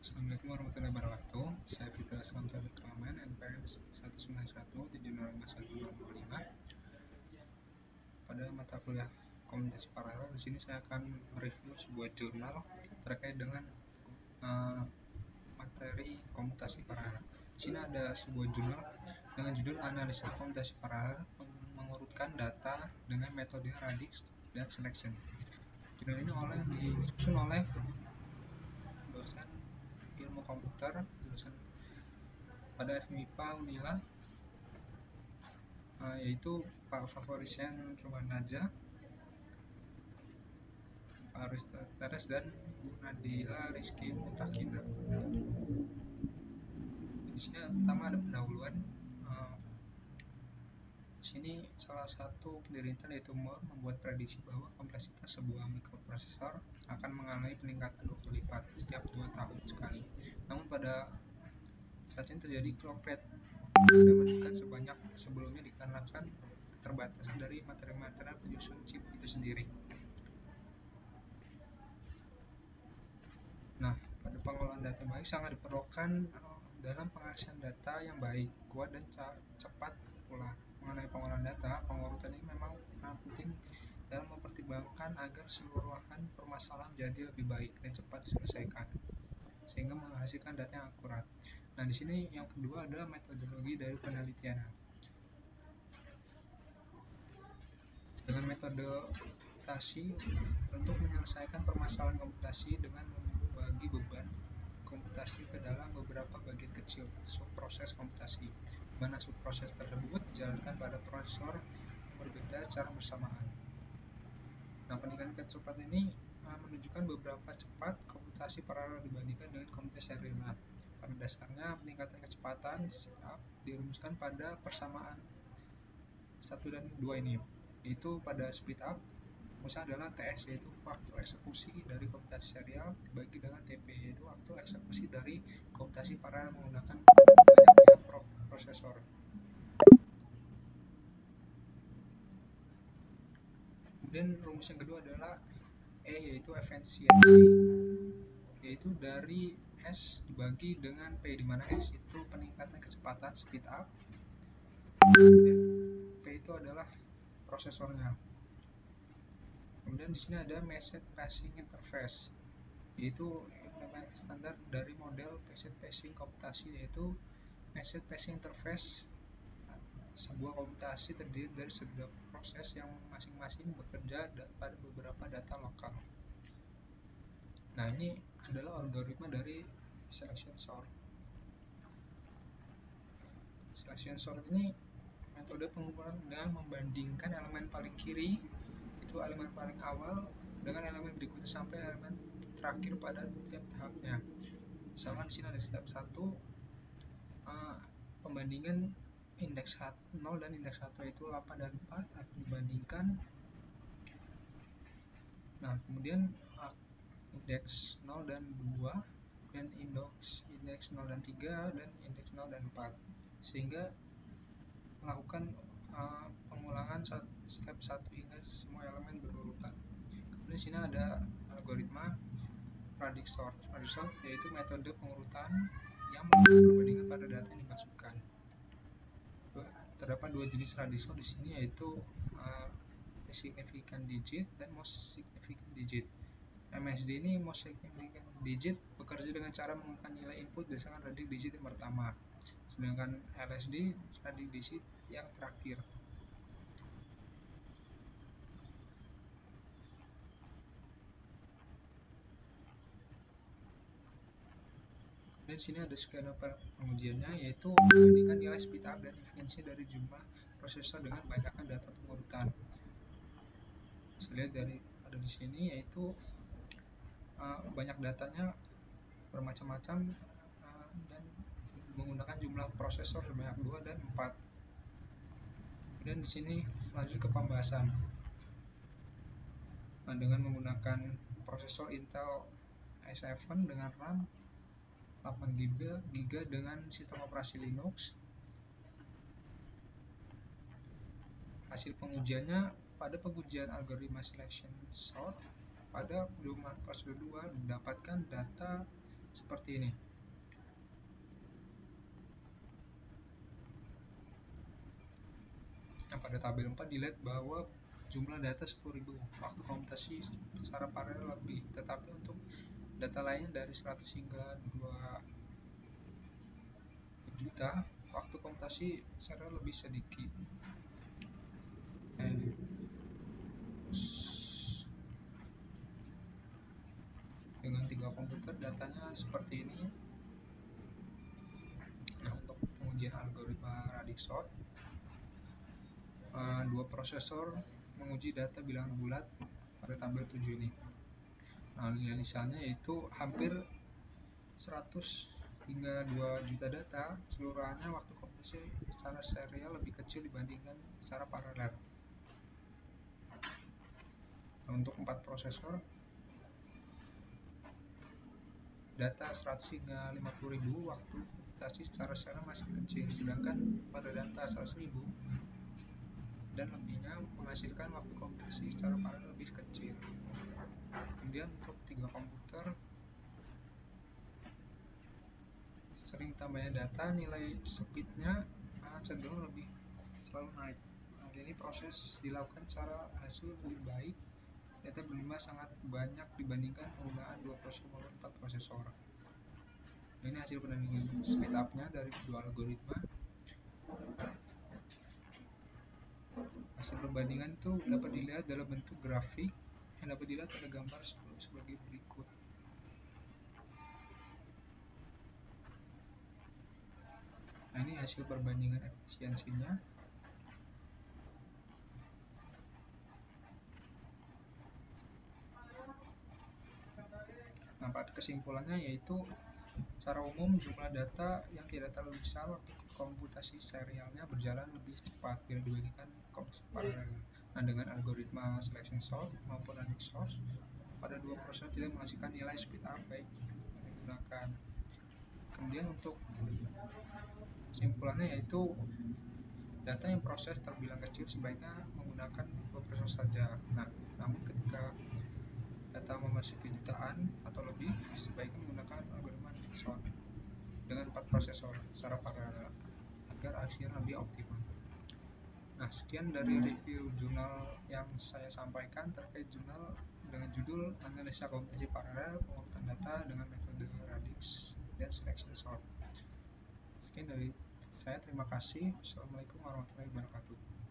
Assalamualaikum warahmatullahi wabarakatuh. Saya Fitra Aslamta Kramen, NPM 191705105. Pada mata kuliah komunikasi paralel, di sini saya akan mereview sebuah jurnal terkait dengan materi komutasi paralel. Di sini ada sebuah jurnal dengan judul Analisa Komutasi Paralel mengurutkan data dengan metode Radix dan Selection. Jurnal ini disusun oleh dosen ilmu komputer, dosen pada FMIPA Unila, yaitu Pak Favorisian Rumanaja, Pak Aristoteles, dan Bu Nadila Rizky Mutakina. Di sini pertama ada pendahuluan. Di sini salah satu pendiri Intel yaitu Moore membuat prediksi bahwa kompleksitas sebuah mikroprosesor akan mengalami peningkatan 2 kali lipat setiap 2 tahun sekali. Namun pada saat ini terjadi clock rate yang meningkat sebanyak sebelumnya dikarenakan keterbatasan dari materi-materi penyusun chip itu sendiri. Nah, pada pengolahan data yang baik sangat diperlukan dalam pengasihan data yang baik, kuat, dan cepat pula. Mengenai pengolahan data, pengurutan ini memang sangat penting dalam mempertimbangkan agar seluruhan permasalahan menjadi lebih baik dan cepat diselesaikan, sehingga menghasilkan data yang akurat. Nah, di sini yang kedua adalah metodologi dari penelitian. Dengan metode komputasi untuk menyelesaikan permasalahan komputasi dengan membagi beban komputasi ke dalam beberapa bagian kecil subproses komputasi, mana subproses tersebut dijalankan pada prosesor yang berbeda secara bersamaan. Nah, peningkatan kecepatan ini menunjukkan beberapa cepat komputasi paralel dibandingkan dengan komputasi serial. Pada dasarnya, peningkatan kecepatan dirumuskan pada persamaan 1 dan 2 ini, yaitu pada speed up rumusnya adalah TS, yaitu waktu eksekusi dari komputasi serial dibagi dengan TP, yaitu waktu eksekusi dari komputasi paralel menggunakan banyaknya prosesor. Kemudian rumus yang kedua adalah E, yaitu efisiensi, yaitu dari S dibagi dengan P, di mana S itu peningkatan kecepatan speed up, P itu adalah prosesornya. Kemudian di sini ada Message Passing Interface, yaitu implementasi standar dari model message passing komputasi, yaitu Message Passing Interface. Sebuah komputasi terdiri dari beberapa proses yang masing-masing bekerja pada beberapa data lokal. Nah, ini adalah algoritma dari selection sort. Selection sort ini metode pengumpulan dengan membandingkan elemen paling kiri, itu elemen paling awal, dengan elemen berikutnya sampai elemen terakhir pada setiap tahapnya. Misalkan di sini ada step 1, pembandingan indeks 0 dan indeks 1, yaitu 8 dan 4 akan dibandingkan. Nah, kemudian indeks 0 dan 2 dan indeks 0 dan 3 dan indeks 0 dan 4, sehingga melakukan pengulangan step 1 hingga semua elemen berurutan. Kemudian di sini ada algoritma Radix sort. Radix sort yaitu metode pengurutan yang melakukan perbandingan pada data yang dimasukkan. Terdapat 2 jenis Radix sort di sini, yaitu significant digit dan most significant digit. MSD ini most significant digit bekerja dengan cara menggunakan nilai input berdasarkan radix digit yang pertama, sedangkan LSD radix digit yang terakhir. Dan di sini ada skema pengujiannya, yaitu membandingkan nilai speed up dan efisiensi dari jumlah prosesor dengan banyaknya data pengurutan. Bisa lihat dari ada di sini, yaitu banyak datanya bermacam-macam dan menggunakan jumlah prosesor sebanyak 2 dan 4. Kemudian di sini lanjut ke pembahasan. Nah, dengan menggunakan prosesor Intel i7 dengan RAM 8GB dengan sistem operasi Linux. Hasil pengujiannya pada pengujian algoritma selection sort pada prosedur 2 mendapatkan data seperti ini. Nah, pada tabel 4 dilihat bahwa jumlah data 10.000, waktu komputasi secara paralel lebih, tetapi untuk data lainnya dari 100 hingga 2 juta, waktu komputasi secara lebih sedikit. Dengan 3 komputer datanya seperti ini. Nah, untuk pengujian algoritma Radix sort, 2 prosesor menguji data bilangan bulat pada tabel 7 ini. Nah, analisanya yaitu hampir 100 hingga 2 juta data, keseluruhannya waktu komputasi secara serial lebih kecil dibandingkan secara paralel. Nah, untuk 4 prosesor, data 100 hingga 50.000, waktu komputasi secara serial masih kecil, sedangkan pada data 100.000 dan lebihnya menghasilkan waktu komputasi secara paralel lebih kecil. Kemudian untuk 3 komputer, sering tambahnya data, nilai speednya cenderung lebih selalu naik. Nah, ini proses dilakukan secara hasil lebih baik. Data berjumlah sangat banyak dibandingkan penggunaan 2 prosesor maupun 4 prosesor. Nah, ini hasil perbandingan speed up-nya dari kedua algoritma. Hasil perbandingan itu dapat dilihat dalam bentuk grafik yang dapat dilihat pada gambar sebagai berikut. Nah, ini hasil perbandingan efisiensinya. Nah, pada kesimpulannya yaitu secara umum jumlah data yang tidak terlalu besar waktu komputasi serialnya berjalan lebih cepat bila dibandingkan komputasi paralel. Nah, dengan algoritma selection sort maupun Radix sort, pada 2 prosesor tidak menghasilkan nilai speed up baik yang digunakan. Kemudian untuk kesimpulannya yaitu data yang proses terbilang kecil sebaiknya menggunakan 2 prosesor saja. Nah, namun ketika data memasuki jutaan atau lebih, sebaiknya menggunakan algoritma Radix sort dengan 4 prosesor secara paralel agar hasilnya lebih optimal. Nah, sekian dari review jurnal yang saya sampaikan terkait jurnal dengan judul Analisa Komputasi Paralel Pengurutan Data dengan Metode Radix dan Selection Sort. Sekian dari saya, terima kasih. Wassalamualaikum warahmatullahi wabarakatuh.